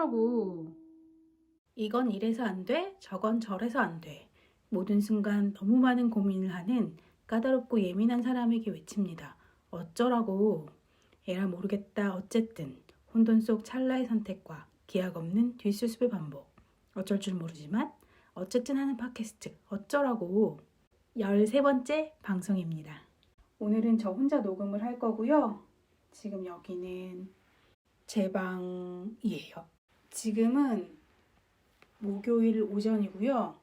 어쩌라고. 이건 이래서 안 돼, 저건 저래서 안 돼. 모든 순간 너무 많은 고민을 하는 까다롭고 예민한 사람에게 외칩니다. 어쩌라고. 에라 모르겠다 어쨌든. 혼돈 속 찰나의 선택과 기약 없는 뒷수습의 반복. 어쩔 줄 모르지만 어쨌든 하는 팟캐스트 어쩌라고. 13번째 방송입니다. 오늘은 저 혼자 녹음을 할 거고요. 지금 여기는 제 방이에요. 지금은 목요일 오전이고요.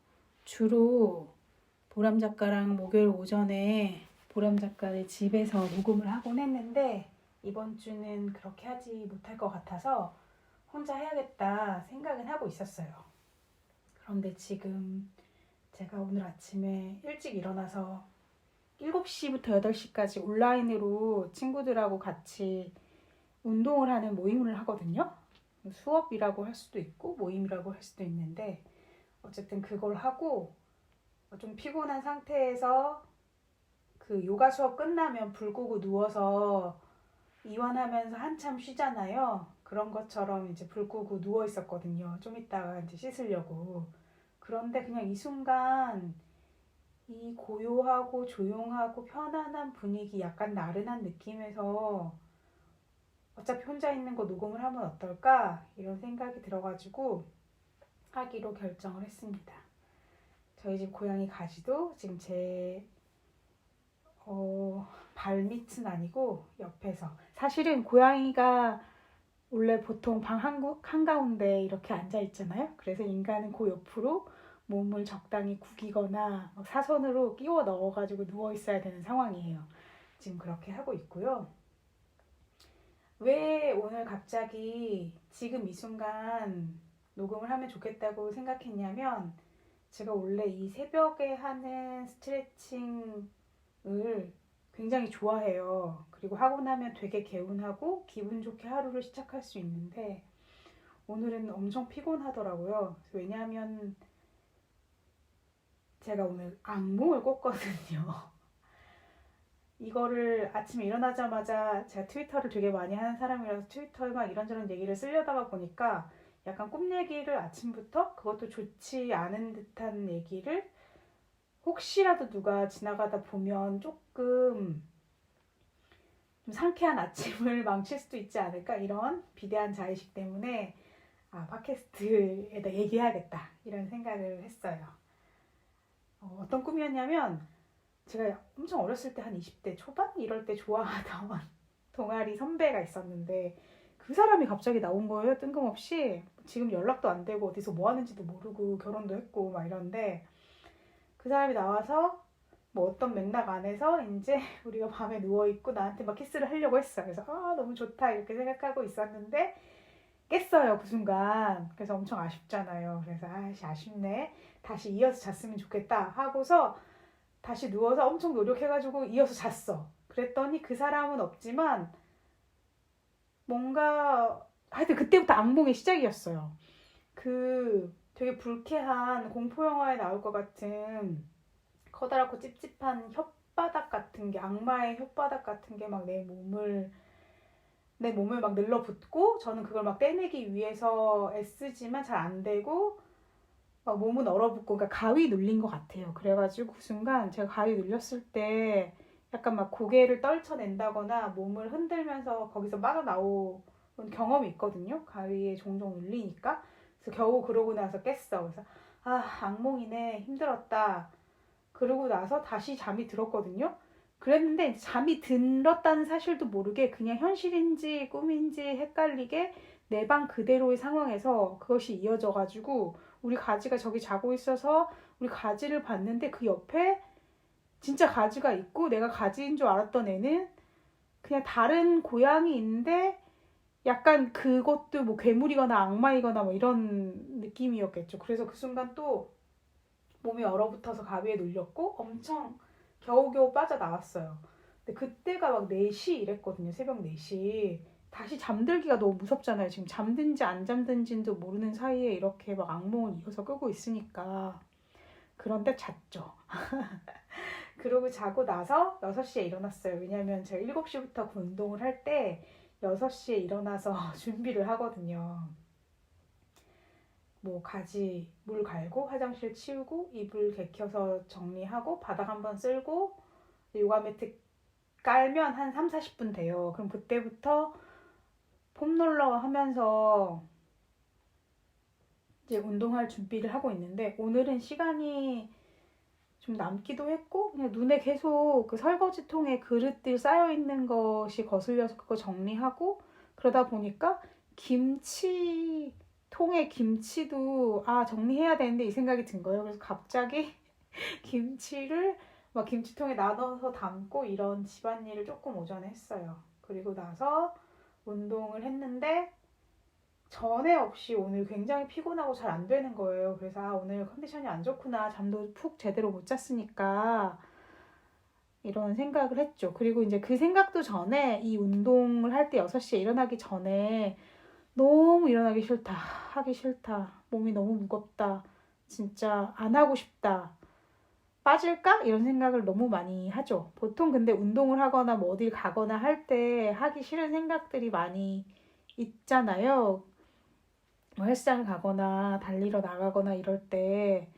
주로 보람 작가랑 목요일 오전에 보람 작가의 집에서 녹음을 하곤 했는데 이번 주는 그렇게 하지 못할 것 같아서 혼자 해야겠다 생각은 하고 있었어요. 그런데 지금 제가 오늘 아침에 일찍 일어나서 7시부터 8시까지 온라인으로 친구들하고 같이 운동을 하는 모임을 하거든요. 수업이라고 할 수도 있고 모임이라고 할 수도 있는데 어쨌든 그걸 하고 좀 피곤한 상태에서 그 요가 수업 끝나면 불 끄고 누워서 이완하면서 한참 쉬잖아요. 그런 것처럼 이제 불 끄고 누워 있었거든요. 좀 이따가 이제 씻으려고. 그런데 그냥 이 순간 이 고요하고 조용하고 편안한 분위기, 약간 나른한 느낌에서 어차피 혼자 있는 거 녹음을 하면 어떨까? 이런 생각이 들어가지고 하기로 결정을 했습니다. 저희 집 고양이 가지도 지금 제 발밑은 아니고 옆에서. 사실은 고양이가 원래 보통 방 한가운데 이렇게 앉아 있잖아요. 그래서 인간은 그 옆으로 몸을 적당히 구기거나 사선으로 끼워 넣어가지고 누워 있어야 되는 상황이에요. 지금 그렇게 하고 있고요. 왜 오늘 갑자기 지금 이 순간 녹음을 하면 좋겠다고 생각했냐면 제가 원래 이 새벽에 하는 스트레칭을 굉장히 좋아해요. 그리고 하고 나면 되게 개운하고 기분 좋게 하루를 시작할 수 있는데 오늘은 엄청 피곤하더라고요. 왜냐하면 제가 오늘 악몽을 꿨거든요. 이거를 아침에 일어나자마자 제가 트위터를 되게 많이 하는 사람이라서 트위터에 막 이런저런 얘기를 쓰려다가 보니까 약간 꿈 얘기를 아침부터 그것도 좋지 않은 듯한 얘기를 혹시라도 누가 지나가다 보면 조금 좀 상쾌한 아침을 망칠 수도 있지 않을까 이런 비대한 자의식 때문에 팟캐스트에다 얘기해야겠다 이런 생각을 했어요. 어떤 꿈이었냐면 제가 엄청 어렸을 때 한 20대 초반 이럴 때 좋아하던 동아리 선배가 있었는데 그 사람이 갑자기 나온 거예요. 뜬금없이. 지금 연락도 안 되고 어디서 뭐 하는지도 모르고 결혼도 했고 막 이런데 그 사람이 나와서 뭐 어떤 맥락 안에서 이제 우리가 밤에 누워있고 나한테 막 키스를 하려고 했어요. 그래서 너무 좋다 이렇게 생각하고 있었는데 깼어요 그 순간. 그래서 엄청 아쉽잖아요. 그래서 아쉽네 다시 이어서 잤으면 좋겠다 하고서 다시 누워서 엄청 노력해가지고 이어서 잤어. 그랬더니 그 사람은 없지만 뭔가 하여튼 그때부터 악몽의 시작이었어요. 그 되게 불쾌한 공포영화에 나올 것 같은 커다랗고 찝찝한 혓바닥 같은 게, 악마의 혓바닥 같은 게 막 내 몸을 막 늘러붙고 저는 그걸 막 떼내기 위해서 애쓰지만 잘 안 되고 막 몸은 얼어붙고, 그러니까 가위 눌린 것 같아요. 그래가지고 그 순간 제가 가위 눌렸을 때 약간 막 고개를 떨쳐낸다거나 몸을 흔들면서 거기서 빠져나오는 경험이 있거든요. 가위에 종종 눌리니까. 그래서 겨우 그러고 나서 깼어. 그래서 악몽이네, 힘들었다. 그러고 나서 다시 잠이 들었거든요. 그랬는데 잠이 들었다는 사실도 모르게 그냥 현실인지 꿈인지 헷갈리게 내 방 그대로의 상황에서 그것이 이어져가지고 우리 가지가 저기 자고 있어서 우리 가지를 봤는데 그 옆에 진짜 가지가 있고 내가 가지인 줄 알았던 애는 그냥 다른 고양이인데 약간 그것도 뭐 괴물이거나 악마이거나 뭐 이런 느낌이었겠죠. 그래서 그 순간 또 몸이 얼어붙어서 가위에 눌렸고 엄청 겨우겨우 빠져나왔어요. 근데 그때가 막 4시 이랬거든요. 새벽 4시. 다시 잠들기가 너무 무섭잖아요. 지금 잠든지 안 잠든지도 모르는 사이에 이렇게 막 악몽을 이어서 끄고 있으니까. 그런데 잤죠. 그러고 자고 나서 6시에 일어났어요. 왜냐면 제가 7시부터 그 운동을 할 때 6시에 일어나서 준비를 하거든요. 뭐 가지 물 갈고 화장실 치우고 이불 개켜서 정리하고 바닥 한번 쓸고 요가 매트 깔면 한 3, 40분 돼요. 그럼 그때부터 폼롤러 하면서 이제 운동할 준비를 하고 있는데 오늘은 시간이 좀 남기도 했고 그냥 눈에 계속 그 설거지통에 그릇들 쌓여 있는 것이 거슬려서 그거 정리하고 그러다 보니까 김치 통에 김치도 정리해야 되는데 이 생각이 든 거예요. 그래서 갑자기 김치를 막 김치통에 나눠서 담고 이런 집안일을 조금 오전에 했어요. 그리고 나서 운동을 했는데 전에 없이 오늘 굉장히 피곤하고 잘 안 되는 거예요. 그래서 오늘 컨디션이 안 좋구나. 잠도 푹 제대로 못 잤으니까 이런 생각을 했죠. 그리고 이제 그 생각도 전에 이 운동을 할 때 6시에 일어나기 전에 너무 일어나기 싫다. 하기 싫다. 몸이 너무 무겁다. 진짜 안 하고 싶다. 빠질까? 이런 생각을 너무 많이 하죠. 보통 근데 운동을 하거나 뭐 어딜 가거나 할 때 하기 싫은 생각들이 많이 있잖아요. 뭐 헬스장 가거나 달리러 나가거나 이럴 때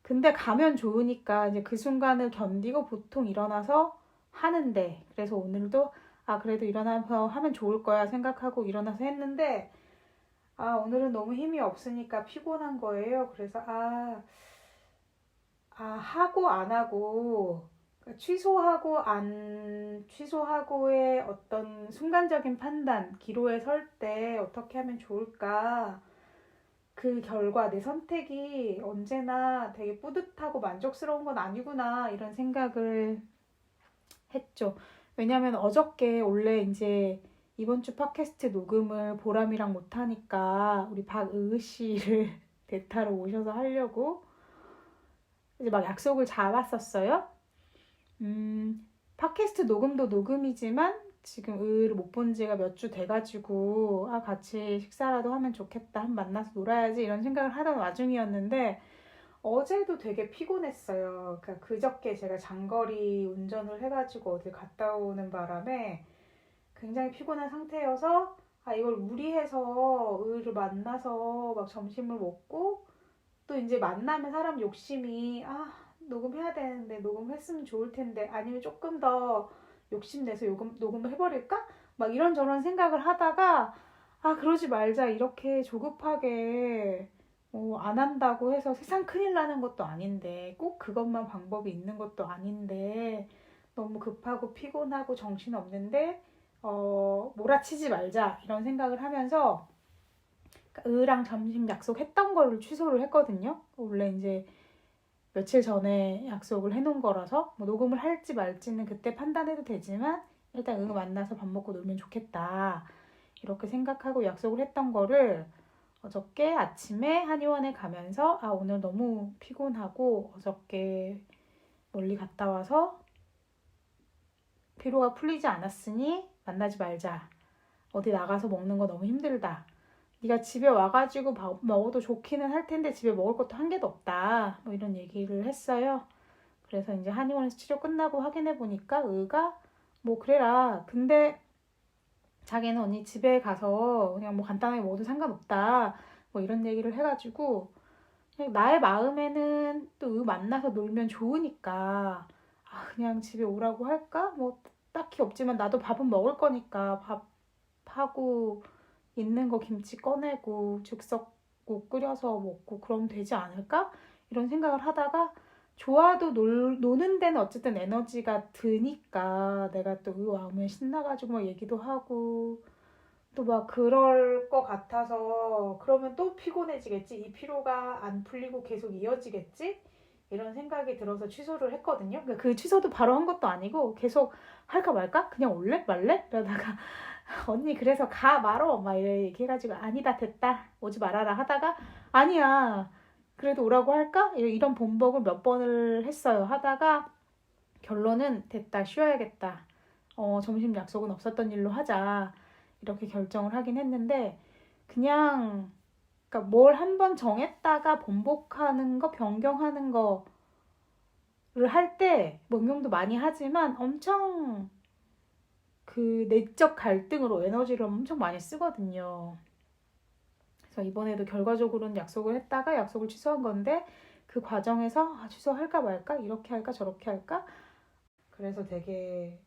근데 가면 좋으니까 이제 그 순간을 견디고 보통 일어나서 하는데 그래서 오늘도 그래도 일어나서 하면 좋을 거야 생각하고 일어나서 했는데 오늘은 너무 힘이 없으니까 피곤한 거예요. 그래서 하고 안 하고 그러니까 취소하고의 어떤 순간적인 판단 기로에 설 때 어떻게 하면 좋을까 그 결과 내 선택이 언제나 되게 뿌듯하고 만족스러운 건 아니구나 이런 생각을 했죠. 왜냐면 어저께 원래 이제 이번 주 팟캐스트 녹음을 보람이랑 못하니까 우리 박의으 씨를 대타로 모셔서 하려고 이제 막 약속을 잡았었어요. 팟캐스트 녹음도 녹음이지만 지금 의를 못 본 지가 몇 주 돼가지고 같이 식사라도 하면 좋겠다. 한번 만나서 놀아야지 이런 생각을 하던 와중이었는데 어제도 되게 피곤했어요. 그러니까 그저께 제가 장거리 운전을 해가지고 어딜 갔다 오는 바람에 굉장히 피곤한 상태여서 이걸 무리해서 의를 만나서 막 점심을 먹고 또 이제 만나면 사람 욕심이 녹음해야 되는데 녹음했으면 좋을 텐데 아니면 조금 더 욕심내서 녹음을 해버릴까? 막 이런저런 생각을 하다가 그러지 말자 이렇게 조급하게 안 한다고 해서 세상 큰일 나는 것도 아닌데 꼭 그것만 방법이 있는 것도 아닌데 너무 급하고 피곤하고 정신없는데 몰아치지 말자 이런 생각을 하면서 의랑 점심 약속했던 거를 취소를 했거든요. 원래 이제 며칠 전에 약속을 해놓은 거라서 뭐 녹음을 할지 말지는 그때 판단해도 되지만 일단 응 만나서 밥 먹고 놀면 좋겠다 이렇게 생각하고 약속을 했던 거를 어저께 아침에 한의원에 가면서 오늘 너무 피곤하고 어저께 멀리 갔다 와서 피로가 풀리지 않았으니 만나지 말자. 어디 나가서 먹는 거 너무 힘들다. 네가 집에 와가지고 밥 먹어도 좋기는 할 텐데 집에 먹을 것도 한 개도 없다. 뭐 이런 얘기를 했어요. 그래서 이제 한의원에서 치료 끝나고 확인해 보니까 의가 뭐 그래라. 근데 자기는 언니 집에 가서 그냥 뭐 간단하게 먹어도 상관없다. 뭐 이런 얘기를 해가지고 그냥 나의 마음에는 또 의 만나서 놀면 좋으니까 그냥 집에 오라고 할까? 뭐 딱히 없지만 나도 밥은 먹을 거니까 밥하고 있는 거 김치 꺼내고 즉석국 끓여서 먹고 그러면 되지 않을까? 이런 생각을 하다가 좋아도 노는 데는 어쨌든 에너지가 드니까 내가 또 마음에 신나가지고 막 얘기도 하고 또 막 그럴 것 같아서 그러면 또 피곤해지겠지? 이 피로가 안 풀리고 계속 이어지겠지? 이런 생각이 들어서 취소를 했거든요. 그러니까 그 취소도 바로 한 것도 아니고 계속 할까 말까? 그냥 올래? 말래? 이러다가 언니 그래서 가 말어 막 이래 얘기해가지고 아니다 됐다 오지 말아라 하다가 아니야 그래도 오라고 할까? 이런 번복을 몇 번을 했어요. 하다가 결론은 됐다 쉬어야겠다. 점심 약속은 없었던 일로 하자. 이렇게 결정을 하긴 했는데 그냥 그러니까 뭘 한번 정했다가 번복하는 거 변경하는 거를 할 때 응용도 많이 하지만 엄청 그 내적 갈등으로 에너지를 엄청 많이 쓰거든요. 그래서 이번에도 결과적으로는 약속을 했다가 약속을 취소한 건데 그 과정에서 취소할까 말까 이렇게 할까 저렇게 할까 그래서 되게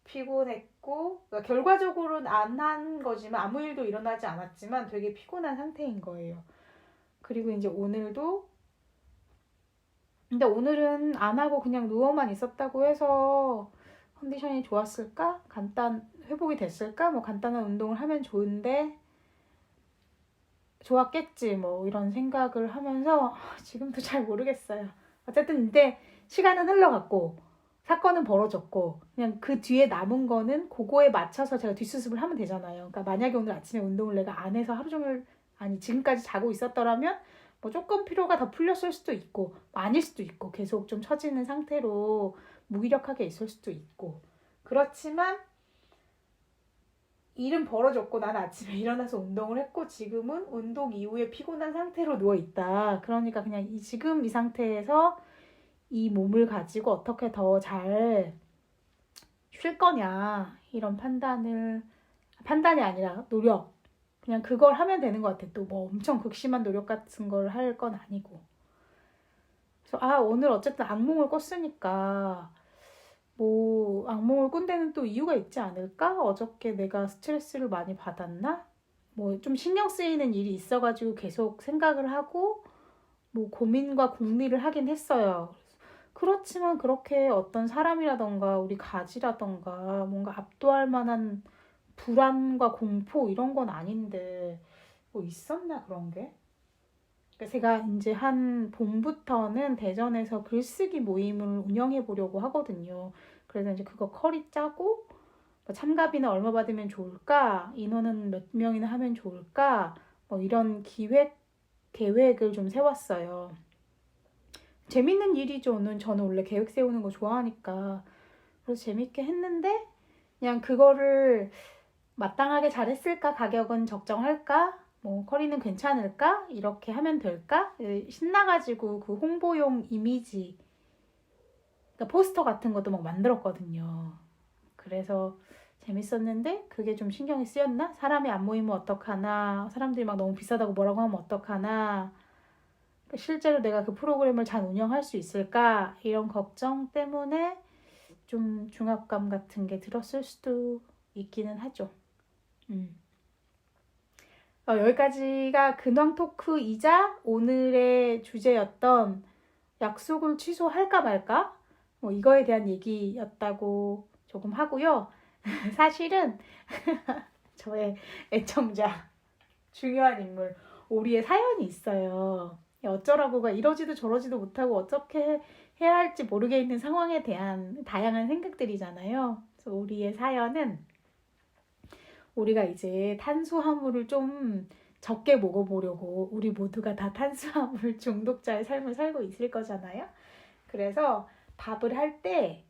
피곤했고 그러니까 결과적으로는 안 한 거지만 아무 일도 일어나지 않았지만 되게 피곤한 상태인 거예요. 그리고 이제 오늘도 근데 오늘은 안 하고 그냥 누워만 있었다고 해서 컨디션이 좋았을까? 회복이 됐을까? 뭐 간단한 운동을 하면 좋은데 좋았겠지 뭐 이런 생각을 하면서 지금도 잘 모르겠어요. 어쨌든 이제 시간은 흘러갔고 사건은 벌어졌고 그냥 그 뒤에 남은 거는 그거에 맞춰서 제가 뒷수습을 하면 되잖아요. 그러니까 만약에 오늘 아침에 운동을 내가 안 해서 하루 종일 아니 지금까지 자고 있었더라면 뭐 조금 피로가 더 풀렸을 수도 있고 아닐 수도 있고 계속 좀 처지는 상태로 무기력하게 있을 수도 있고 그렇지만 일은 벌어졌고 난 아침에 일어나서 운동을 했고 지금은 운동 이후에 피곤한 상태로 누워있다. 그러니까 그냥 지금 이 상태에서 이 몸을 가지고 어떻게 더 잘 쉴 거냐 이런 판단이 아니라 노력 그냥 그걸 하면 되는 것 같아. 또 뭐 엄청 극심한 노력 같은 걸 할 건 아니고 그래서 오늘 어쨌든 악몽을 꿨으니까 뭐 악몽을 꾼 데는 또 이유가 있지 않을까? 어저께 내가 스트레스를 많이 받았나? 뭐 좀 신경 쓰이는 일이 있어가지고 계속 생각을 하고 뭐 고민과 궁리를 하긴 했어요. 그렇지만 그렇게 어떤 사람이라던가 우리 가지라던가 뭔가 압도할 만한 불안과 공포 이런 건 아닌데 뭐 있었나 그런 게? 그러니까 제가 이제 한 봄부터는 대전에서 글쓰기 모임을 운영해 보려고 하거든요. 그래서 이제 그거 커리 짜고 뭐 참가비는 얼마 받으면 좋을까? 인원은 몇 명이나 하면 좋을까? 뭐 이런 계획을 좀 세웠어요. 재밌는 일이죠. 저는 원래 계획 세우는 거 좋아하니까. 그래서 재밌게 했는데 그냥 그거를 마땅하게 잘했을까? 가격은 적정할까? 뭐 커리는 괜찮을까? 이렇게 하면 될까? 신나가지고 그 홍보용 이미지 그러니까 포스터 같은 것도 막 만들었거든요. 그래서 재밌었는데 그게 좀 신경이 쓰였나? 사람이 안 모이면 어떡하나? 사람들이 막 너무 비싸다고 뭐라고 하면 어떡하나? 실제로 내가 그 프로그램을 잘 운영할 수 있을까? 이런 걱정 때문에 좀 중압감 같은 게 들었을 수도 있기는 하죠. 여기까지가 근황 토크이자 오늘의 주제였던 약속을 취소할까 말까? 뭐 이거에 대한 얘기였다고 조금 하고요. 사실은 저의 애청자, 중요한 인물, 오리의 사연이 있어요. 어쩌라고가 이러지도 저러지도 못하고 어떻게 해야 할지 모르겠는 상황에 대한 다양한 생각들이잖아요. 그래서 오리의 사연은 우리가 이제 탄수화물을 좀 적게 먹어보려고 우리 모두가 다 탄수화물 중독자의 삶을 살고 있을 거잖아요. 그래서 밥을 할 때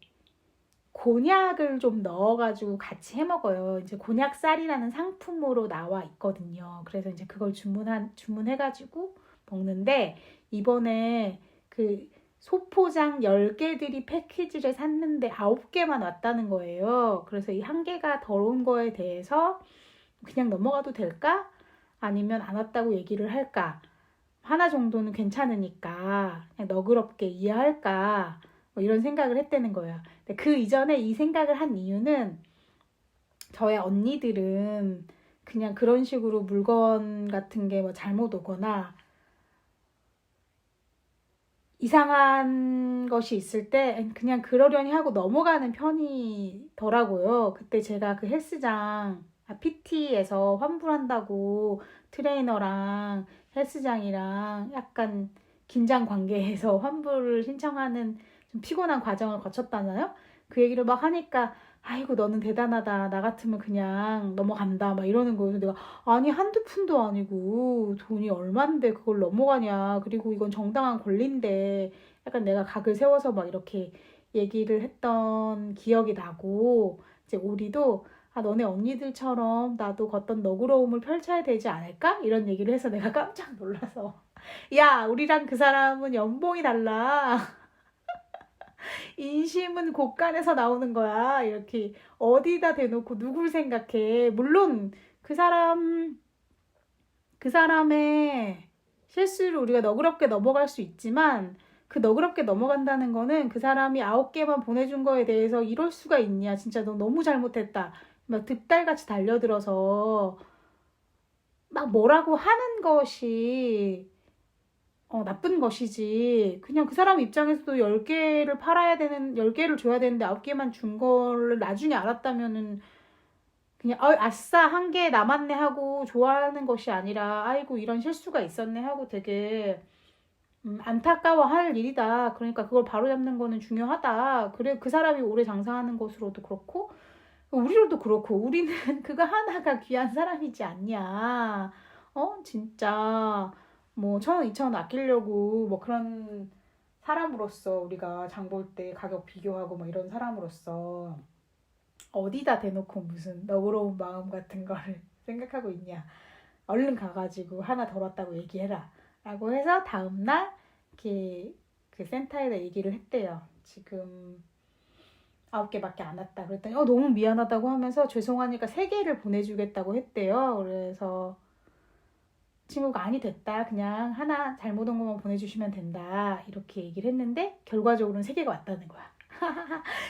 곤약을 좀 넣어가지고 같이 해 먹어요. 이제 곤약쌀이라는 상품으로 나와 있거든요. 그래서 이제 그걸 주문해가지고 먹는데 이번에 그 소포장 10개들이 패키지를 샀는데 9개만 왔다는 거예요. 그래서 이 1개가 덜 온 거에 대해서 그냥 넘어가도 될까? 아니면 안 왔다고 얘기를 할까? 하나 정도는 괜찮으니까 그냥 너그럽게 이해할까? 뭐 이런 생각을 했다는 거예요. 근데 그 이전에 이 생각을 한 이유는 저의 언니들은 그냥 그런 식으로 물건 같은 게 뭐 잘못 오거나 이상한 것이 있을 때 그냥 그러려니 하고 넘어가는 편이더라고요. 그때 제가 그 헬스장 PT에서 환불한다고 트레이너랑 헬스장이랑 약간 긴장 관계에서 환불을 신청하는 좀 피곤한 과정을 거쳤잖아요. 그 얘기를 막 하니까 아이고 너는 대단하다. 나 같으면 그냥 넘어간다. 막 이러는 거예요. 내가 아니 한두 푼도 아니고 돈이 얼만데 그걸 넘어가냐. 그리고 이건 정당한 권리인데 약간 내가 각을 세워서 막 이렇게 얘기를 했던 기억이 나고 이제 우리도 너네 언니들처럼 나도 어떤 너그러움을 펼쳐야 되지 않을까? 이런 얘기를 해서 내가 깜짝 놀라서 야 우리랑 그 사람은 연봉이 달라. 인심은 곳간에서 나오는 거야. 이렇게 어디다 대놓고 누굴 생각해. 물론 그 그 사람의 실수를 우리가 너그럽게 넘어갈 수 있지만 그 너그럽게 넘어간다는 거는 그 사람이 9개만 보내준 거에 대해서 이럴 수가 있냐, 진짜 너 너무 잘못했다, 막 득달같이 달려들어서 막 뭐라고 하는 것이 나쁜 것이지. 그냥 그 사람 입장에서도 10개를 팔아야 되는, 10개를 줘야 되는데 9개만 준 거를 나중에 알았다면은 그냥 아싸, 1개 남았네 하고 좋아하는 것이 아니라 아이고 이런 실수가 있었네 하고 되게 안타까워할 일이다. 그러니까 그걸 바로잡는 거는 중요하다. 그래, 그 사람이 오래 장사하는 것으로도 그렇고 우리로도 그렇고 우리는 그거 하나가 귀한 사람이지 않냐. 진짜 뭐 1,000원, 2,000원 아끼려고 뭐 그런 사람으로서, 우리가 장볼 때 가격 비교하고 뭐 이런 사람으로서 어디다 대놓고 무슨 너그러운 마음 같은 거를 생각하고 있냐. 얼른 가가지고 하나 덜 왔다고 얘기해라 라고 해서 다음날 이렇게 그 센터에다 얘기를 했대요. 지금 9개밖에 안 왔다 그랬더니 너무 미안하다고 하면서 죄송하니까 3개를 보내주겠다고 했대요. 그래서 친구가 아니 됐다, 그냥 하나 잘못 온 것만 보내주시면 된다 이렇게 얘기를 했는데 결과적으로는 3개가 왔다는 거야.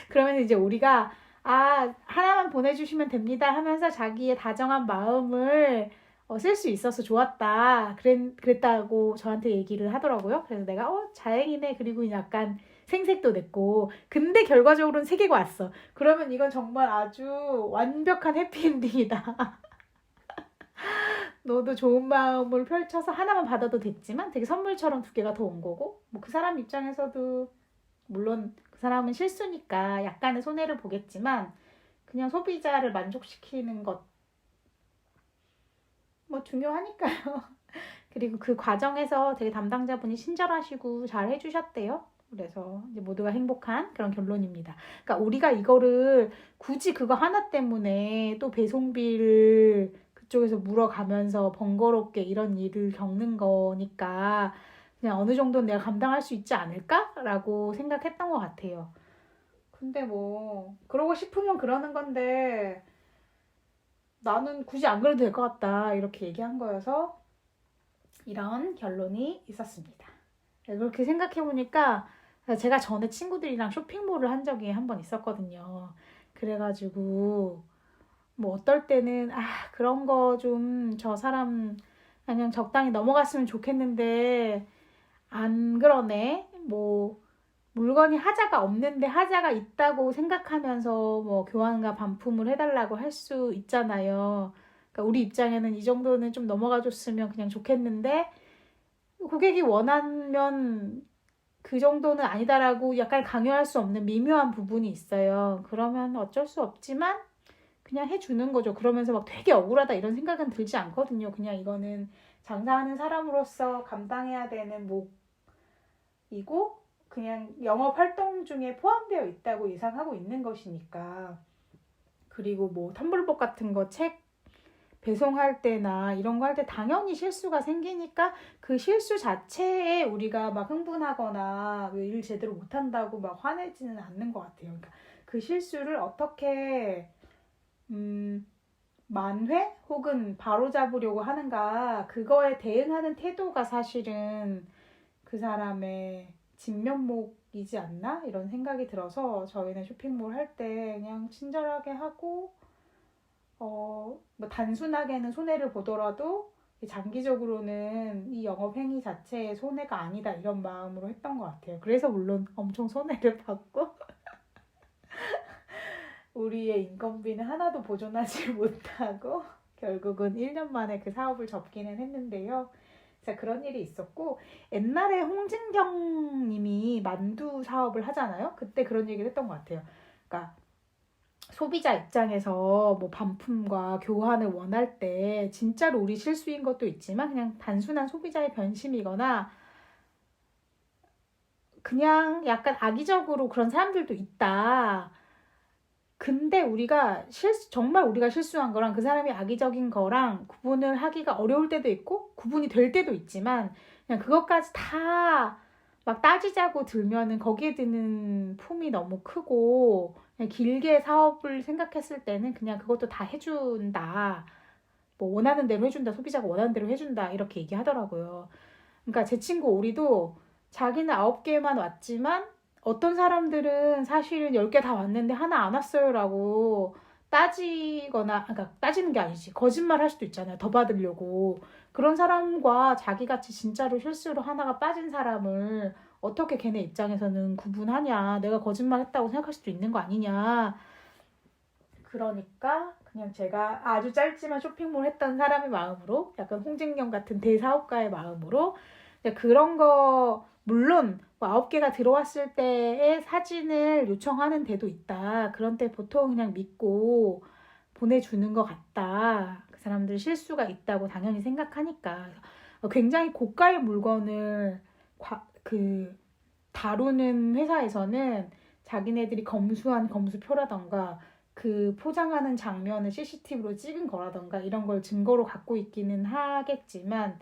그러면 이제 우리가 하나만 보내주시면 됩니다 하면서 자기의 다정한 마음을 쓸 수 있어서 좋았다 그랬다고 저한테 얘기를 하더라고요. 그래서 내가 다행이네, 그리고 약간 생색도 냈고, 근데 결과적으로는 3개가 왔어. 그러면 이건 정말 아주 완벽한 해피엔딩이다. 너도 좋은 마음을 펼쳐서 하나만 받아도 됐지만 되게 선물처럼 2개가 더 온 거고, 뭐 그 사람 입장에서도 물론 그 사람은 실수니까 약간의 손해를 보겠지만 그냥 소비자를 만족시키는 것 뭐 중요하니까요. 그리고 그 과정에서 되게 담당자분이 친절하시고 잘 해주셨대요. 그래서 이제 모두가 행복한 그런 결론입니다. 그러니까 우리가 이거를 굳이 그거 하나 때문에 또 배송비를 그쪽에서 물어가면서 번거롭게 이런 일을 겪는 거니까 그냥 어느 정도는 내가 감당할 수 있지 않을까라고 생각했던 것 같아요. 근데 뭐 그러고 싶으면 그러는 건데 나는 굳이 안 그래도 될 것 같다 이렇게 얘기한 거여서 이런 결론이 있었습니다. 그렇게 생각해보니까 제가 전에 친구들이랑 쇼핑몰을 한 적이 한 번 있었거든요. 그래가지고 뭐 어떨 때는 그런 거 좀 저 사람 그냥 적당히 넘어갔으면 좋겠는데 안 그러네. 뭐 물건이 하자가 없는데 하자가 있다고 생각하면서 뭐 교환과 반품을 해달라고 할 수 있잖아요. 그러니까 우리 입장에는 이 정도는 좀 넘어가 줬으면 그냥 좋겠는데 고객이 원하면 그 정도는 아니다라고 약간 강요할 수 없는 미묘한 부분이 있어요. 그러면 어쩔 수 없지만 그냥 해주는 거죠. 그러면서 막 되게 억울하다 이런 생각은 들지 않거든요. 그냥 이거는 장사하는 사람으로서 감당해야 되는 몫이고 그냥 영업 활동 중에 포함되어 있다고 예상하고 있는 것이니까. 그리고 뭐 텀블벅 같은 거 책 배송할 때나 이런 거 할 때 당연히 실수가 생기니까 그 실수 자체에 우리가 막 흥분하거나 왜 일 제대로 못한다고 막 화내지는 않는 것 같아요. 그러니까 그 실수를 어떻게 만회 혹은 바로잡으려고 하는가, 그거에 대응하는 태도가 사실은 그 사람의 진면목이지 않나 이런 생각이 들어서 저희는 쇼핑몰 할 때 그냥 친절하게 하고 뭐 단순하게는 손해를 보더라도 장기적으로는 이 영업 행위 자체에 손해가 아니다 이런 마음으로 했던 것 같아요. 그래서 물론 엄청 손해를 받고 우리의 인건비는 하나도 보존하지 못하고 결국은 1년 만에 그 사업을 접기는 했는데요. 자, 그런 일이 있었고, 옛날에 홍진경 님이 만두 사업을 하잖아요. 그때 그런 얘기를 했던 것 같아요. 그러니까 소비자 입장에서 뭐 반품과 교환을 원할 때 진짜로 우리 실수인 것도 있지만 그냥 단순한 소비자의 변심이거나 그냥 약간 악의적으로 그런 사람들도 있다. 근데 우리가 정말 우리가 실수한 거랑 그 사람이 악의적인 거랑 구분을 하기가 어려울 때도 있고 구분이 될 때도 있지만 그냥 그것까지 다 막 따지자고 들면은 거기에 드는 품이 너무 크고 그냥 길게 사업을 생각했을 때는 그냥 그것도 다 해준다 뭐 원하는 대로 해준다, 소비자가 원하는 대로 해준다 이렇게 얘기하더라고요. 그러니까 제 친구 오리도 자기는 9개만 왔지만 어떤 사람들은 사실은 10개 다 왔는데 하나 안 왔어요라고 따지거나, 그러니까 따지는 게 아니지, 거짓말 할 수도 있잖아요. 더 받으려고. 그런 사람과 자기같이 진짜로 실수로 하나가 빠진 사람을 어떻게 걔네 입장에서는 구분하냐, 내가 거짓말 했다고 생각할 수도 있는 거 아니냐. 그러니까 그냥 제가 아주 짧지만 쇼핑몰 했던 사람의 마음으로, 약간 홍진경 같은 대사업가의 마음으로, 그런 거 물론 뭐 9개가 들어왔을 때의 사진을 요청하는 데도 있다. 그런 때 보통 그냥 믿고 보내주는 것 같다. 그 사람들 실수가 있다고 당연히 생각하니까. 굉장히 고가의 물건을 다루는 회사에서는 자기네들이 검수한 검수표라던가 그 포장하는 장면을 CCTV로 찍은 거라던가 이런 걸 증거로 갖고 있기는 하겠지만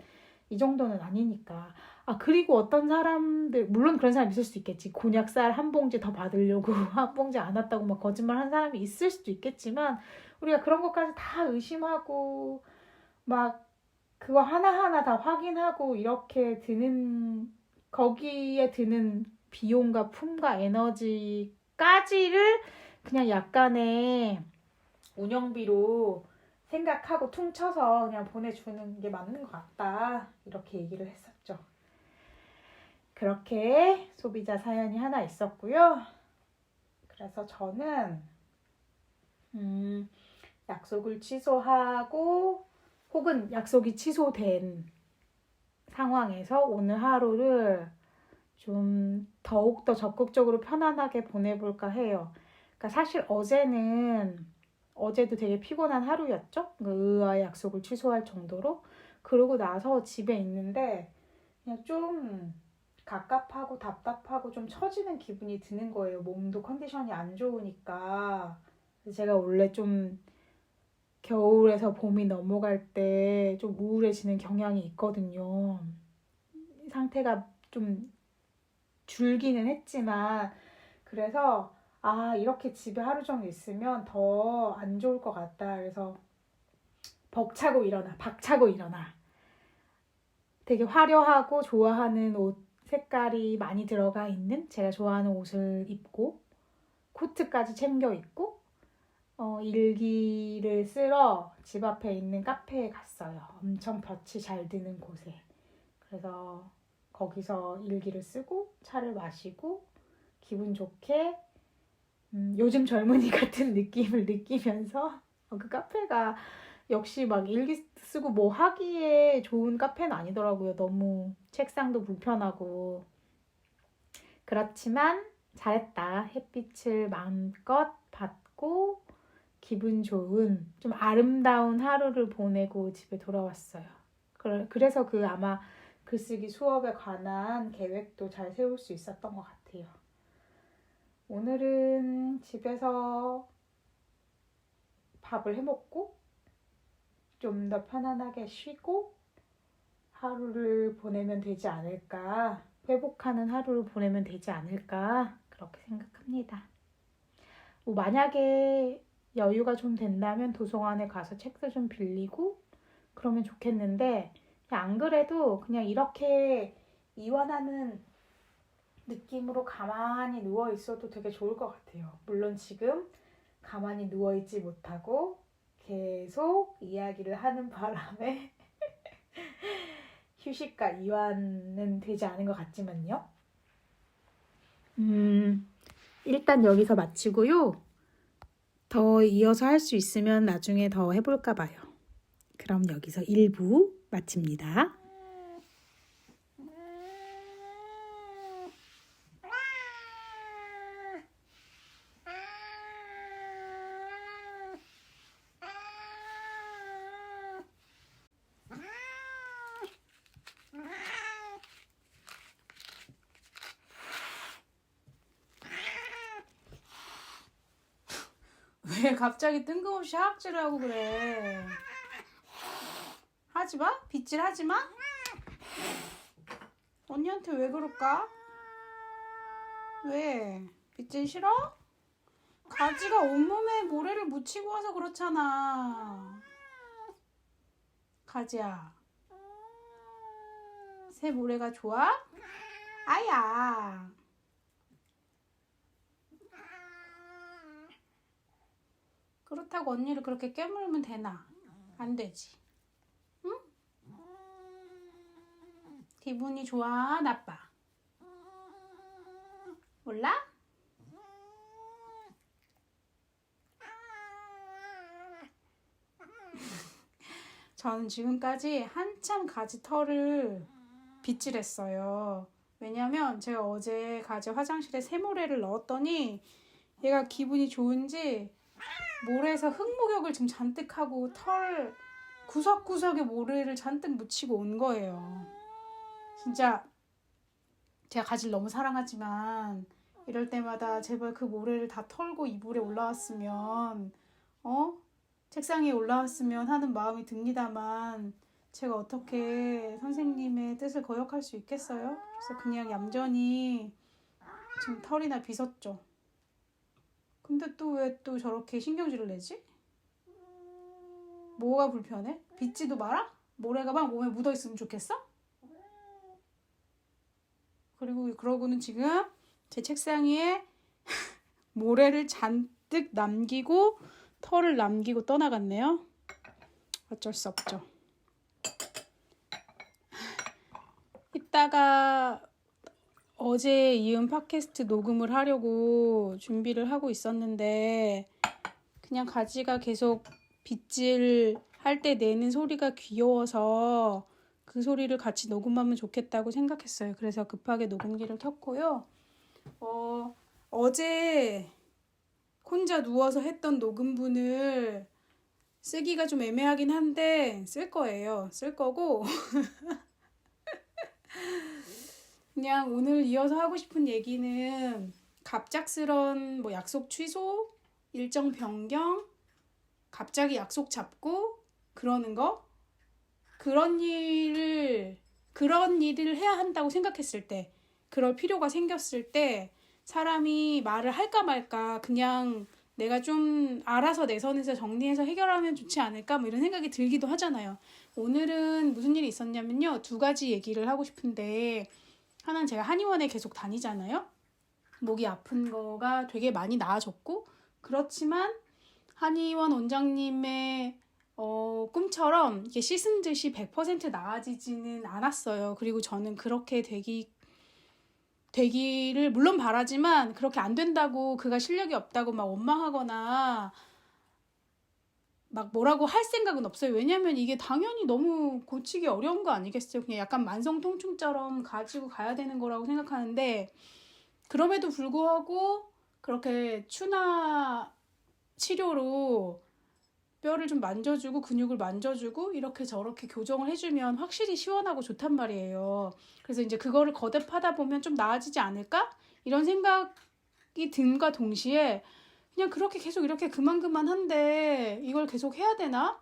이 정도는 아니니까. 그리고 어떤 사람들, 물론 그런 사람 있을 수도 있겠지. 곤약쌀 한 봉지 더 받으려고 한 봉지 안 왔다고 막 거짓말 한 사람이 있을 수도 있겠지만, 우리가 그런 것까지 다 의심하고 막 그거 하나하나 다 확인하고 이렇게 거기에 드는 비용과 품과 에너지까지를 그냥 약간의 운영비로 생각하고 퉁쳐서 그냥 보내주는 게 맞는 것 같다. 이렇게 얘기를 했었죠. 그렇게 소비자 사연이 하나 있었고요. 그래서 저는 약속을 취소하고 혹은 약속이 취소된 상황에서 오늘 하루를 좀 더욱더 적극적으로 편안하게 보내볼까 해요. 그러니까 사실 어제도 되게 피곤한 하루였죠. 의와의 약속을 취소할 정도로. 그러고 나서 집에 있는데 그냥 좀 갑갑하고 답답하고 좀 처지는 기분이 드는 거예요. 몸도 컨디션이 안 좋으니까. 제가 원래 좀 겨울에서 봄이 넘어갈 때 좀 우울해지는 경향이 있거든요. 상태가 좀 줄기는 했지만, 그래서 이렇게 집에 하루 종일 있으면 더 안 좋을 것 같다. 그래서 박차고 일어나. 되게 화려하고 좋아하는 옷 색깔이 많이 들어가 있는 제가 좋아하는 옷을 입고 코트까지 챙겨 입고 일기를 쓰러 집 앞에 있는 카페에 갔어요. 엄청 볕이 잘 드는 곳에. 그래서 거기서 일기를 쓰고 차를 마시고 기분 좋게 요즘 젊은이 같은 느낌을 느끼면서 그 카페가 역시 막 일기 쓰고 뭐 하기에 좋은 카페는 아니더라고요. 너무 책상도 불편하고. 그렇지만 잘했다. 햇빛을 마음껏 받고 기분 좋은 좀 아름다운 하루를 보내고 집에 돌아왔어요. 그래서 아마 글쓰기 수업에 관한 계획도 잘 세울 수 있었던 것 같아요. 오늘은 집에서 밥을 해먹고 좀 더 편안하게 쉬고 하루를 보내면 되지 않을까, 회복하는 하루를 보내면 되지 않을까 그렇게 생각합니다. 뭐 만약에 여유가 좀 된다면 도서관에 가서 책도 좀 빌리고 그러면 좋겠는데, 안 그래도 그냥 이렇게 이완하는 느낌으로 가만히 누워 있어도 되게 좋을 것 같아요. 물론 지금 가만히 누워 있지 못하고 계속 이야기를 하는 바람에 휴식과 이완은 되지 않은 것 같지만요. 일단 여기서 마치고요. 더 이어서 할 수 있으면 나중에 더 해볼까 봐요. 그럼 여기서 1부 마칩니다. 왜 갑자기 뜬금없이 하악질을 하고 그래? 하지마? 빗질 하지마? 언니한테 왜 그럴까? 왜? 빗질 싫어? 가지가 온몸에 모래를 묻히고 와서 그렇잖아. 가지야. 새 모래가 좋아? 아야. 그렇다고 언니를 그렇게 깨물면 되나? 안 되지. 응? 기분이 좋아? 나빠? 몰라? 저는 지금까지 한참 가지 털을 빗질했어요. 왜냐면 제가 어제 가지 화장실에 새모래를 넣었더니 얘가 기분이 좋은지 모래에서 흙목욕을 지금 잔뜩 하고 털 구석구석에 모래를 잔뜩 묻히고 온 거예요. 진짜 제가 가지를 너무 사랑하지만 이럴 때마다 제발 그 모래를 다 털고 이불에 올라왔으면 책상 위에 올라왔으면 하는 마음이 듭니다만 제가 어떻게 선생님의 뜻을 거역할 수 있겠어요? 그래서 그냥 얌전히 지금 털이나 빗었죠. 근데 또 왜 또 저렇게 신경질을 내지? 뭐가 불편해? 빗지도 마라? 모래가 막 몸에 묻어있으면 좋겠어? 그리고 그러고는 지금 제 책상 위에 모래를 잔뜩 남기고 털을 남기고 떠나갔네요. 어쩔 수 없죠. 이따가 어제 이은 팟캐스트 녹음을 하려고 준비를 하고 있었는데 그냥 가지가 계속 빗질 할 때 내는 소리가 귀여워서 그 소리를 같이 녹음하면 좋겠다고 생각했어요. 그래서 급하게 녹음기를 켰고요. 어제 혼자 누워서 했던 녹음분을 쓰기가 좀 애매하긴 한데 쓸 거예요. 쓸 거고 그냥 오늘 이어서 하고 싶은 얘기는 갑작스런 뭐 약속 취소, 일정 변경, 갑자기 약속 잡고 그러는 거 그런 일을 해야 한다고 생각했을 때 그럴 필요가 생겼을 때 사람이 말을 할까 말까 그냥 내가 좀 알아서 내 선에서 정리해서 해결하면 좋지 않을까 뭐 이런 생각이 들기도 하잖아요. 오늘은 무슨 일이 있었냐면요. 2가지 얘기를 하고 싶은데 하나는 제가 한의원에 계속 다니잖아요. 목이 아픈 거가 되게 많이 나아졌고 그렇지만 한의원 원장님의 꿈처럼 이게 씻은 듯이 100% 나아지지는 않았어요. 그리고 저는 그렇게 되기를 물론 바라지만 그렇게 안 된다고 그가 실력이 없다고 막 원망하거나 막 뭐라고 할 생각은 없어요. 왜냐면 이게 당연히 너무 고치기 어려운 거 아니겠어요? 그냥 약간 만성 통증처럼 가지고 가야 되는 거라고 생각하는데 그럼에도 불구하고 그렇게 추나 치료로 뼈를 좀 만져주고 근육을 만져주고 이렇게 저렇게 교정을 해주면 확실히 시원하고 좋단 말이에요. 그래서 이제 그거를 거듭하다 보면 좀 나아지지 않을까? 이런 생각이 든과 동시에 그냥 그렇게 계속 이렇게 그만한데 이걸 계속 해야 되나?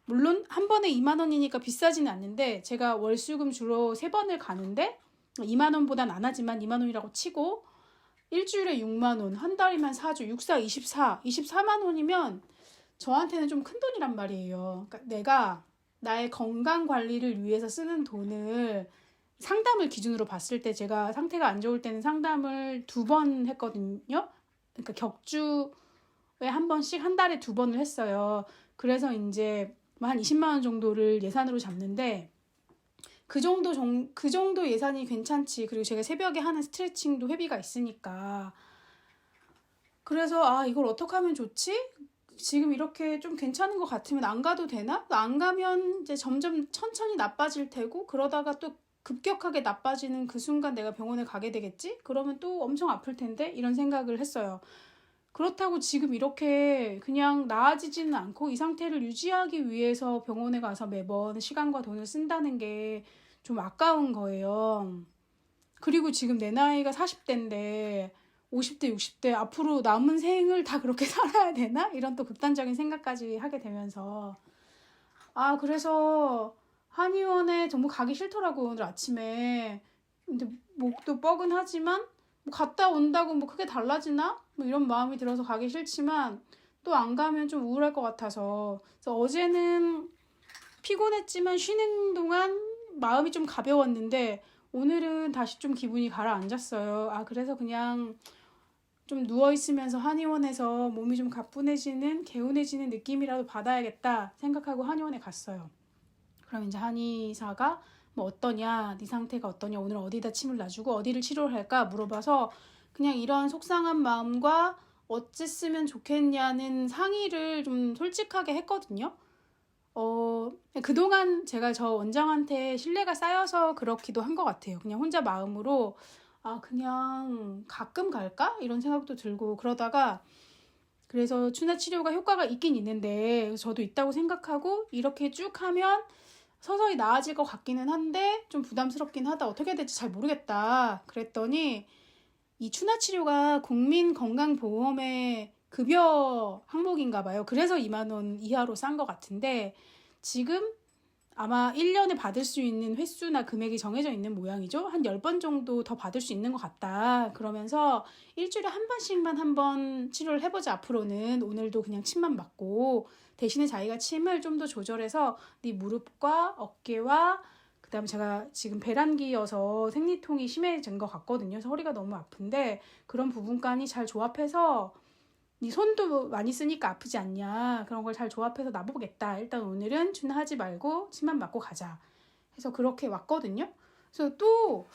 물론 한 번에 2만 원이니까 비싸지는 않는데 제가 월수금 주로 3번을 가는데 2만 원보단 안 하지만 2만 원이라고 치고 일주일에 6만 원, 한 달이면 4주, 6, 4, 24만 원이면 저한테는 좀 큰 돈이란 말이에요. 그러니까 내가 나의 건강 관리를 위해서 쓰는 돈을 상담을 기준으로 봤을 때 제가 상태가 안 좋을 때는 상담을 2번 했거든요. 그러니까 격주에 한 번씩 한 달에 2번을 했어요. 그래서 이제 한 20만 원 정도를 예산으로 잡는데 그 정도 예산이 괜찮지. 그리고 제가 새벽에 하는 스트레칭도 회비가 있으니까. 그래서 이걸 어떻게 하면 좋지? 지금 이렇게 좀 괜찮은 것 같으면 안 가도 되나? 안 가면 이제 점점 천천히 나빠질 테고 그러다가 또 급격하게 나빠지는 그 순간 내가 병원에 가게 되겠지? 그러면 또 엄청 아플 텐데? 이런 생각을 했어요. 그렇다고 지금 이렇게 그냥 나아지지는 않고 이 상태를 유지하기 위해서 병원에 가서 매번 시간과 돈을 쓴다는 게 좀 아까운 거예요. 그리고 지금 내 나이가 40대인데 50대, 60대 앞으로 남은 생을 다 그렇게 살아야 되나? 이런 또 극단적인 생각까지 하게 되면서 그래서 한의원에 정말 가기 싫더라고요. 오늘 아침에. 근데 목도 뻐근하지만 뭐 갔다 온다고 뭐 크게 달라지나? 뭐 이런 마음이 들어서 가기 싫지만 또 안 가면 좀 우울할 것 같아서 그래서 어제는 피곤했지만 쉬는 동안 마음이 좀 가벼웠는데 오늘은 다시 좀 기분이 가라앉았어요. 그래서 그냥 좀 누워있으면서 한의원에서 몸이 좀 가뿐해지는, 개운해지는 느낌이라도 받아야겠다 생각하고 한의원에 갔어요. 그럼 이제 한의사가 뭐 어떠냐, 네 상태가 어떠냐, 오늘 어디다 침을 놔주고 어디를 치료를 할까 물어봐서 그냥 이런 속상한 마음과 어쨌으면 좋겠냐는 상의를 좀 솔직하게 했거든요. 그동안 제가 저 원장한테 신뢰가 쌓여서 그렇기도 한 것 같아요. 그냥 혼자 마음으로 그냥 가끔 갈까? 이런 생각도 들고 그러다가 그래서 추나 치료가 효과가 있긴 있는데 저도 있다고 생각하고 이렇게 쭉 하면 서서히 나아질 것 같기는 한데 좀 부담스럽긴 하다. 어떻게 해야 될지 잘 모르겠다. 그랬더니 이 추나 치료가 국민건강보험의 급여 항목인가 봐요. 그래서 2만 원 이하로 싼 것 같은데 지금 아마 1년에 받을 수 있는 횟수나 금액이 정해져 있는 모양이죠. 한 10번 정도 더 받을 수 있는 것 같다. 그러면서 일주일에 한 번씩만 한번 치료를 해보자. 앞으로는 오늘도 그냥 침만 맞고 대신에 자기가 침을 좀 더 조절해서 네 무릎과 어깨와 그다음에 제가 지금 배란기여서 생리통이 심해진 것 같거든요. 그래서 허리가 너무 아픈데 그런 부분까지 잘 조합해서 네 손도 많이 쓰니까 아프지 않냐. 그런 걸 잘 조합해서 놔보겠다. 일단 오늘은 하지 말고 침만 맞고 가자. 해서 그렇게 왔거든요. 그래서 또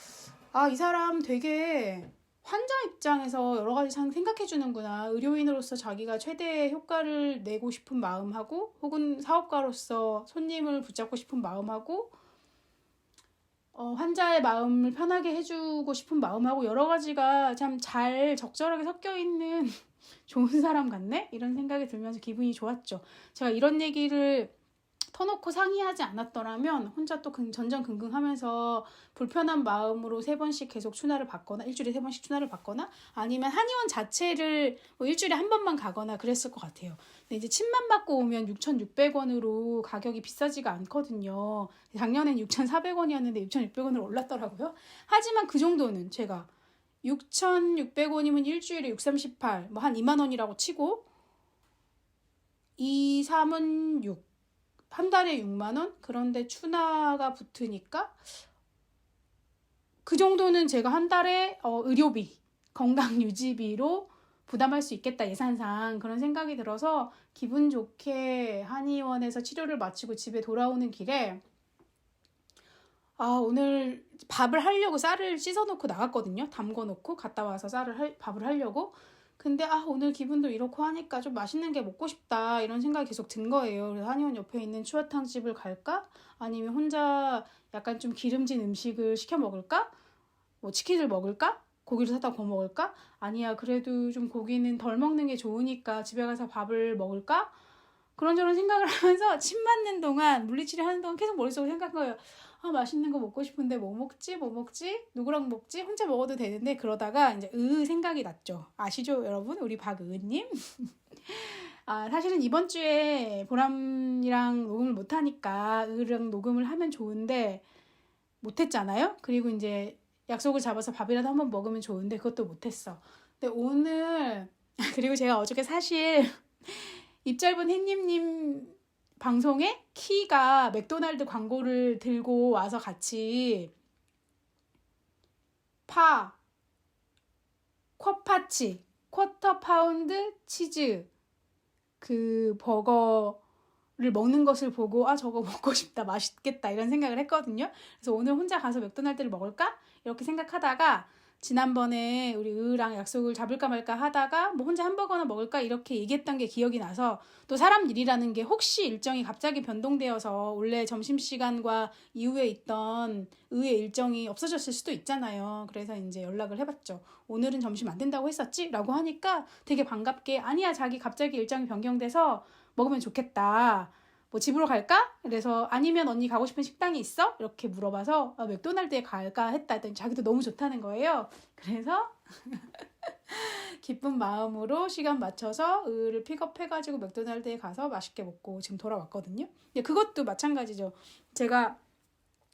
이 사람 되게 환자 입장에서 여러 가지 참 생각해 주는구나. 의료인으로서 자기가 최대의 효과를 내고 싶은 마음하고 혹은 사업가로서 손님을 붙잡고 싶은 마음하고 환자의 마음을 편하게 해주고 싶은 마음하고 여러 가지가 참 잘 적절하게 섞여 있는 좋은 사람 같네? 이런 생각이 들면서 기분이 좋았죠. 제가 이런 얘기를 터놓고 상의하지 않았더라면 혼자 또 전전긍긍하면서 불편한 마음으로 3번씩 계속 추나를 받거나 일주일에 3번씩 추나를 받거나 아니면 한의원 자체를 뭐 일주일에 한 번만 가거나 그랬을 것 같아요. 근데 이제 침만 받고 오면 6,600원으로 가격이 비싸지가 않거든요. 작년엔 6,400원이었는데 6,600원으로 올랐더라고요. 하지만 그 정도는 제가 6,600원이면 일주일에 6, 38, 뭐 한 2만 원이라고 치고 2, 3은 6, 한 달에 6만 원? 그런데 추나가 붙으니까 그 정도는 제가 한 달에 의료비, 건강유지비로 부담할 수 있겠다 예산상 그런 생각이 들어서 기분 좋게 한의원에서 치료를 마치고 집에 돌아오는 길에 오늘 밥을 하려고 쌀을 씻어놓고 나갔거든요. 담궈놓고 갔다 와서 밥을 하려고. 근데 오늘 기분도 이렇고 하니까 좀 맛있는 게 먹고 싶다 이런 생각이 계속 든 거예요. 그래서 한의원 옆에 있는 추어탕 집을 갈까? 아니면 혼자 약간 좀 기름진 음식을 시켜 먹을까? 뭐 치킨을 먹을까? 고기를 사다 구워 먹을까? 아니야 그래도 좀 고기는 덜 먹는 게 좋으니까 집에 가서 밥을 먹을까? 그런저런 생각을 하면서 침 맞는 동안 물리치료 하는 동안 계속 머릿속에 생각한 거예요. 맛있는 거 먹고 싶은데 뭐 먹지? 누구랑 먹지? 혼자 먹어도 되는데 그러다가 이제 생각이 났죠. 아시죠 여러분? 우리 박의님? 사실은 이번 주에 보람이랑 녹음을 못하니까 의랑 녹음을 하면 좋은데 못했잖아요. 그리고 이제 약속을 잡아서 밥이라도 한번 먹으면 좋은데 그것도 못했어. 근데 오늘 그리고 제가 어저께 사실 입 짧은 햇님님 방송에 키가 맥도날드 광고를 들고 와서 같이 쿼파치, 쿼터 파운드 치즈 그 버거를 먹는 것을 보고 저거 먹고 싶다 맛있겠다 이런 생각을 했거든요. 그래서 오늘 혼자 가서 맥도날드를 먹을까? 이렇게 생각하다가 지난번에 우리 의랑 약속을 잡을까 말까 하다가 뭐 혼자 햄버거나 먹을까 이렇게 얘기했던 게 기억이 나서 또 사람 일이라는 게 혹시 일정이 갑자기 변동되어서 원래 점심시간과 이후에 있던 의의 일정이 없어졌을 수도 있잖아요. 그래서 이제 연락을 해봤죠. 오늘은 점심 안 된다고 했었지? 라고 하니까 되게 반갑게 아니야 자기 갑자기 일정이 변경돼서 먹으면 좋겠다. 뭐 집으로 갈까? 그래서 아니면 언니 가고 싶은 식당이 있어? 이렇게 물어봐서 맥도날드에 갈까 했다 했더니 자기도 너무 좋다는 거예요. 그래서 기쁜 마음으로 시간 맞춰서 의를 픽업해가지고 맥도날드에 가서 맛있게 먹고 지금 돌아왔거든요. 근데 그것도 마찬가지죠. 제가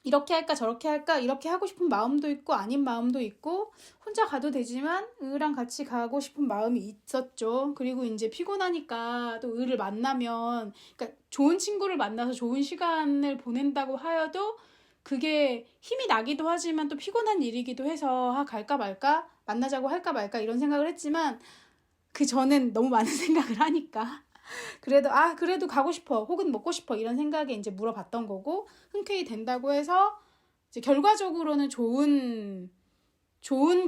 이렇게 할까 저렇게 할까 이렇게 하고 싶은 마음도 있고 아닌 마음도 있고 혼자 가도 되지만 으랑 같이 가고 싶은 마음이 있었죠. 그리고 이제 피곤하니까 또 으를 만나면 그러니까 좋은 친구를 만나서 좋은 시간을 보낸다고 하여도 그게 힘이 나기도 하지만 또 피곤한 일이기도 해서 갈까 말까 만나자고 할까 말까 이런 생각을 했지만 그 전엔 너무 많은 생각을 하니까 그래도 가고 싶어 혹은 먹고 싶어 이런 생각에 이제 물어봤던 거고 흔쾌히 된다고 해서 이제 결과적으로는 좋은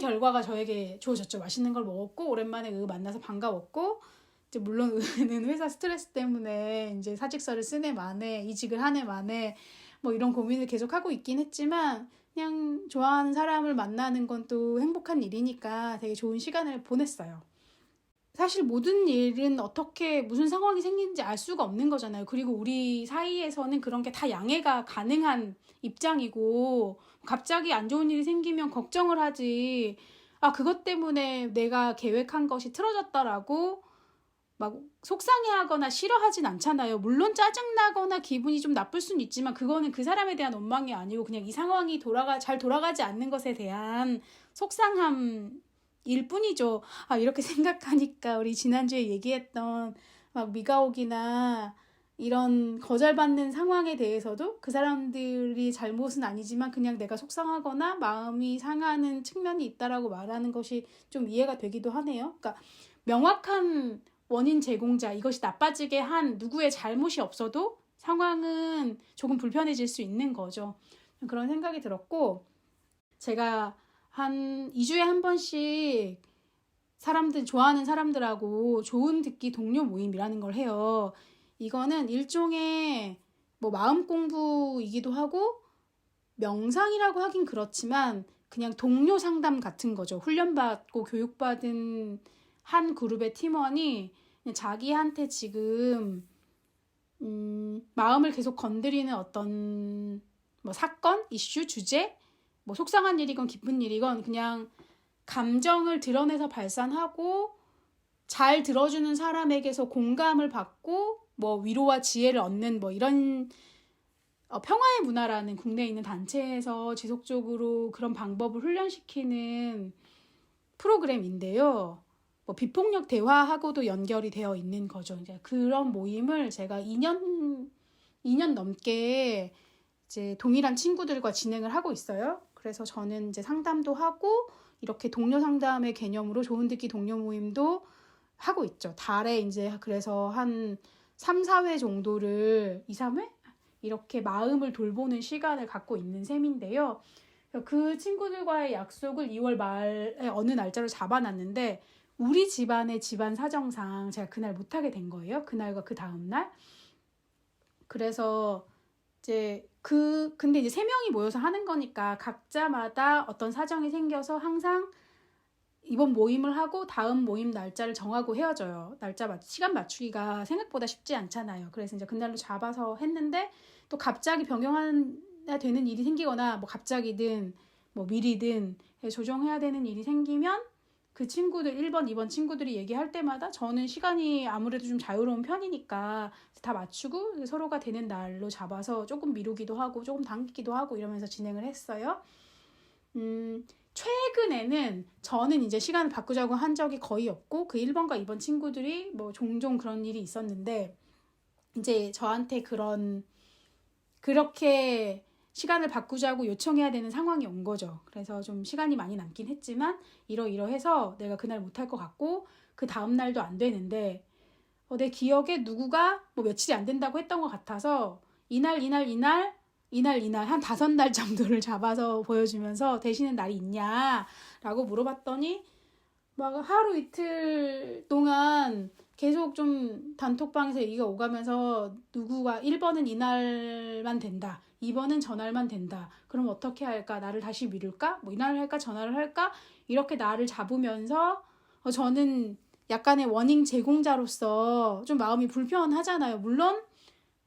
결과가 저에게 주어졌죠. 맛있는 걸 먹었고 오랜만에 만나서 반가웠고 이제 물론 는 회사 스트레스 때문에 이제 사직서를 쓴 해 만에 이직을 한 해 만에 뭐 이런 고민을 계속 하고 있긴 했지만 그냥 좋아하는 사람을 만나는 건 또 행복한 일이니까 되게 좋은 시간을 보냈어요. 사실 모든 일은 어떻게 무슨 상황이 생기는지 알 수가 없는 거잖아요. 그리고 우리 사이에서는 그런 게 다 양해가 가능한 입장이고 갑자기 안 좋은 일이 생기면 걱정을 하지. 그것 때문에 내가 계획한 것이 틀어졌다라고 막 속상해하거나 싫어하진 않잖아요. 물론 짜증나거나 기분이 좀 나쁠 수는 있지만 그거는 그 사람에 대한 원망이 아니고 그냥 이 상황이 잘 돌아가지 않는 것에 대한 속상함 일 뿐이죠. 이렇게 생각하니까 우리 지난주에 얘기했던 막 미가옥이나 이런 거절받는 상황에 대해서도 그 사람들이 잘못은 아니지만 그냥 내가 속상하거나 마음이 상하는 측면이 있다라고 말하는 것이 좀 이해가 되기도 하네요. 그러니까 명확한 원인 제공자, 이것이 나빠지게 한 누구의 잘못이 없어도 상황은 조금 불편해질 수 있는 거죠. 그런 생각이 들었고 제가 한 2주에 한 번씩 좋아하는 사람들하고 좋은 듣기 동료 모임이라는 걸 해요. 이거는 일종의 뭐 마음 공부이기도 하고 명상이라고 하긴 그렇지만 그냥 동료 상담 같은 거죠. 훈련받고 교육받은 한 그룹의 팀원이 자기한테 지금 마음을 계속 건드리는 어떤 뭐 사건, 이슈, 주제, 뭐 속상한 일이건 기쁜 일이건 그냥 감정을 드러내서 발산하고 잘 들어주는 사람에게서 공감을 받고 뭐 위로와 지혜를 얻는 뭐 이런 평화의 문화라는 국내에 있는 단체에서 지속적으로 그런 방법을 훈련시키는 프로그램인데요. 뭐 비폭력 대화하고도 연결이 되어 있는 거죠. 이제 그런 모임을 제가 2년 넘게 이제 동일한 친구들과 진행을 하고 있어요. 그래서 저는 이제 상담도 하고 이렇게 동료 상담의 개념으로 좋은 듣기 동료 모임도 하고 있죠. 달에 이제 그래서 한 3, 4회 정도를 2, 3회? 이렇게 마음을 돌보는 시간을 갖고 있는 셈인데요. 그 친구들과의 약속을 2월 말에 어느 날짜로 잡아놨는데 우리 집안의 집안 사정상 제가 그날 못하게 된 거예요. 그날과 그 다음날. 그래서 이제 근데 이제 3명이 모여서 하는 거니까 각자마다 어떤 사정이 생겨서 항상 이번 모임을 하고 다음 모임 날짜를 정하고 헤어져요. 시간 맞추기가 생각보다 쉽지 않잖아요. 그래서 이제 그날로 잡아서 했는데 또 갑자기 변경해야 되는 일이 생기거나 뭐 갑자기든 뭐 미리든 조정해야 되는 일이 생기면 그 친구들 1번, 2번 친구들이 얘기할 때마다 저는 시간이 아무래도 좀 자유로운 편이니까 다 맞추고 서로가 되는 날로 잡아서 조금 미루기도 하고 조금 당기기도 하고 이러면서 진행을 했어요. 최근에는 저는 이제 시간을 바꾸자고 한 적이 거의 없고 그 1번과 2번 친구들이 뭐 종종 그런 일이 있었는데 이제 저한테 그렇게 시간을 바꾸자고 요청해야 되는 상황이 온 거죠. 그래서 좀 시간이 많이 남긴 했지만 이러이러해서 내가 그날 못할 것 같고 그 다음 날도 안 되는데 내 기억에 누구가 뭐 며칠이 안 된다고 했던 것 같아서 이날 한 5날 정도를 잡아서 보여주면서 되시는 날이 있냐라고 물어봤더니 막 하루 이틀 동안 계속 좀 단톡방에서 얘기가 오가면서 누구가 1번은 이날만 된다. 2번은 전날만 된다. 그럼 어떻게 할까? 나를 다시 미룰까? 뭐 이날을 할까? 전날을 할까? 이렇게 나를 잡으면서 저는 약간의 워닝 제공자로서 좀 마음이 불편하잖아요. 물론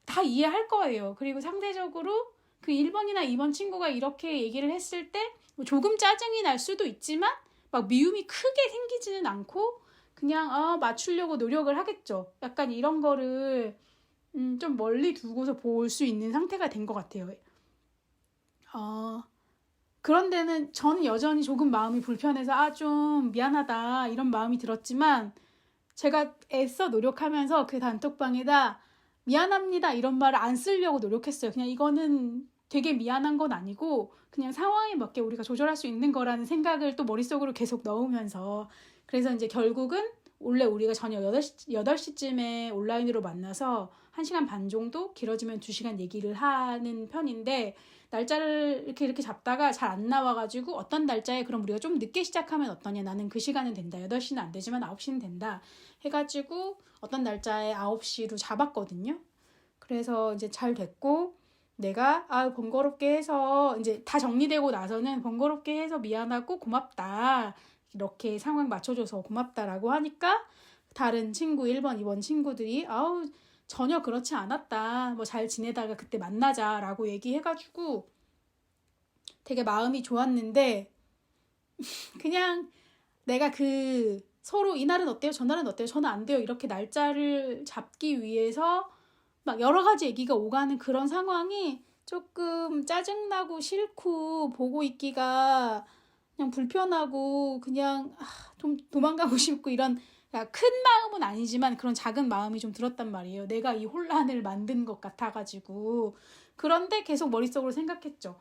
다 이해할 거예요. 그리고 상대적으로 그 1번이나 2번 친구가 이렇게 얘기를 했을 때 조금 짜증이 날 수도 있지만 막 미움이 크게 생기지는 않고 그냥 맞추려고 노력을 하겠죠. 약간 이런 거를 좀 멀리 두고서 볼 수 있는 상태가 된 것 같아요. 그런 데는 저는 여전히 조금 마음이 불편해서 좀 미안하다 이런 마음이 들었지만 제가 애써 노력하면서 그 단톡방에다 미안합니다 이런 말을 안 쓰려고 노력했어요. 그냥 이거는 되게 미안한 건 아니고 그냥 상황에 맞게 우리가 조절할 수 있는 거라는 생각을 또 머릿속으로 계속 넣으면서 그래서 이제 결국은 원래 우리가 저녁 8시쯤에 온라인으로 만나서 1시간 반 정도 길어지면 2시간 얘기를 하는 편인데 날짜를 이렇게 잡다가 잘 안 나와가지고 어떤 날짜에 그럼 우리가 좀 늦게 시작하면 어떠냐 나는 그 시간은 된다 8시는 안 되지만 9시는 된다 해가지고 어떤 날짜에 9시로 잡았거든요. 그래서 이제 잘 됐고 내가 번거롭게 해서 이제 다 정리되고 나서는 번거롭게 해서 미안하고 고맙다 이렇게 상황 맞춰줘서 고맙다라고 하니까 다른 친구 1번 2번 친구들이 전혀 그렇지 않았다 뭐 잘 지내다가 그때 만나자라고 얘기해가지고 되게 마음이 좋았는데 그냥 내가 서로 이날은 어때요 저날은 어때요 저는 안 돼요 이렇게 날짜를 잡기 위해서 막 여러 가지 얘기가 오가는 그런 상황이 조금 짜증나고 싫고 보고 있기가 그냥 불편하고 그냥 좀 도망가고 싶고 이런 큰 마음은 아니지만 그런 작은 마음이 좀 들었단 말이에요. 내가 이 혼란을 만든 것 같아가지고. 그런데 계속 머릿속으로 생각했죠.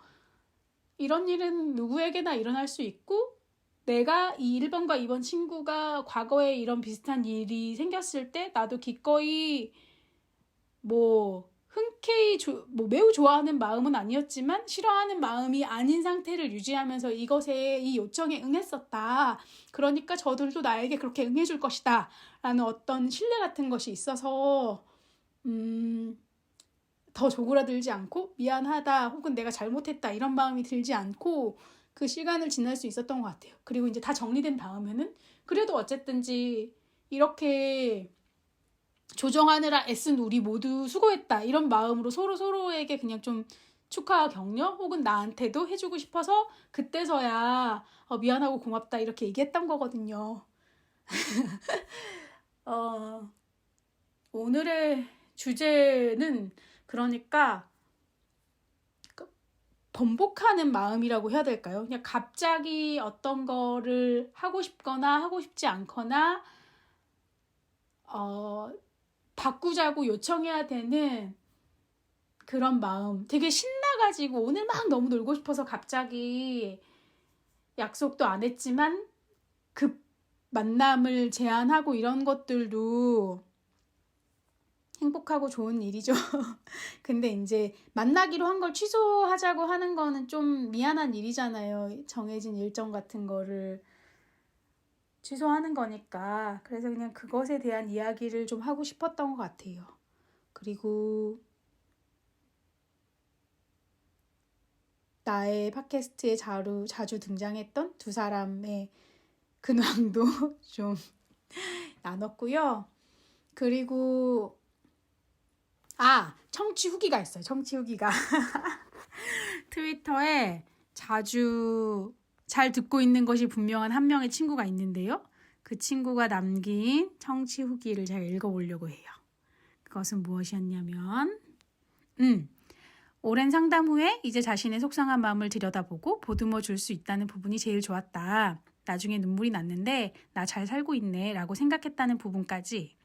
이런 일은 누구에게나 일어날 수 있고 내가 이 1번과 2번 친구가 과거에 이런 비슷한 일이 생겼을 때 나도 기꺼이 흔쾌히 매우 좋아하는 마음은 아니었지만 싫어하는 마음이 아닌 상태를 유지하면서 이 요청에 응했었다. 그러니까 저들도 나에게 그렇게 응해줄 것이다. 라는 어떤 신뢰 같은 것이 있어서 더 조그라들지 않고 미안하다 혹은 내가 잘못했다 이런 마음이 들지 않고 그 시간을 지날 수 있었던 것 같아요. 그리고 이제 다 정리된 다음에는 그래도 어쨌든지 이렇게 조정하느라 애쓴 우리 모두 수고했다 이런 마음으로 서로에게 그냥 좀 축하 격려 혹은 나한테도 해주고 싶어서 그때서야 미안하고 고맙다 이렇게 얘기했던 거거든요. 오늘의 주제는 그러니까 번복하는 마음이라고 해야 될까요? 그냥 갑자기 어떤 거를 하고 싶거나 하고 싶지 않거나 바꾸자고 요청해야 되는 그런 마음. 되게 신나가지고 오늘 막 너무 놀고 싶어서 갑자기 약속도 안 했지만 급 만남을 제안하고 이런 것들도 행복하고 좋은 일이죠. 근데 이제 만나기로 한 걸 취소하자고 하는 거는 좀 미안한 일이잖아요. 정해진 일정 같은 거를 취소하는 거니까. 그래서 그냥 그것에 대한 이야기를 좀 하고 싶었던 것 같아요. 그리고 나의 팟캐스트에 자주 등장했던 두 사람의 근황도 좀 나눴고요. 그리고 청취 후기가 있어요. 청취 후기가 트위터에 자주 잘 듣고 있는 것이 분명한 한 명의 친구가 있는데요. 그 친구가 남긴 청취 후기를 제가 읽어보려고 해요. 그것은 무엇이었냐면 오랜 상담 후에 이제 자신의 속상한 마음을 들여다보고 보듬어 줄 수 있다는 부분이 제일 좋았다. 나중에 눈물이 났는데 나 잘 살고 있네 라고 생각했다는 부분까지.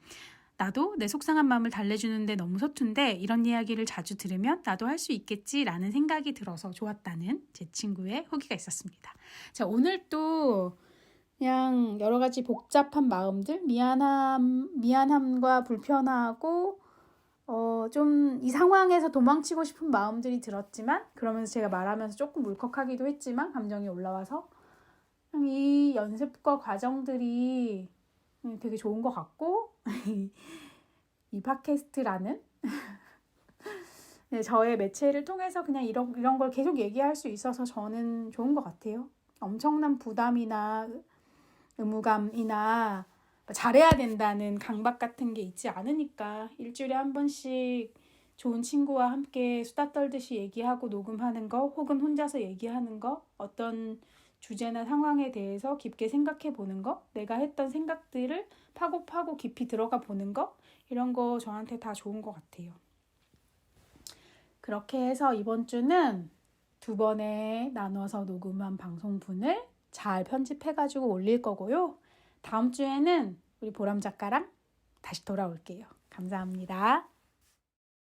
나도 내 속상한 마음을 달래주는데 너무 서툰데 이런 이야기를 자주 들으면 나도 할 수 있겠지라는 생각이 들어서 좋았다는 제 친구의 후기가 있었습니다. 자, 오늘 또 그냥 여러 가지 복잡한 마음들, 미안함과 불편하고 좀 이 상황에서 도망치고 싶은 마음들이 들었지만 그러면서 제가 말하면서 조금 울컥하기도 했지만 감정이 올라와서 이 연습과 과정들이 되게 좋은 것 같고 이 팟캐스트라는 저의 매체를 통해서 그냥 이런 걸 계속 얘기할 수 있어서 저는 좋은 것 같아요. 엄청난 부담이나 의무감이나 잘해야 된다는 강박 같은 게 있지 않으니까 일주일에 한 번씩 좋은 친구와 함께 수다 떨듯이 얘기하고 녹음하는 거 혹은 혼자서 얘기하는 거 어떤 주제나 상황에 대해서 깊게 생각해 보는 거 내가 했던 생각들을 파고 깊이 들어가 보는 거 이런 거 저한테 다 좋은 것 같아요. 그렇게 해서 이번 주는 2번에 나눠서 녹음한 방송분을 잘 편집해가지고 올릴 거고요. 다음 주에는 우리 보람 작가랑 다시 돌아올게요. 감사합니다.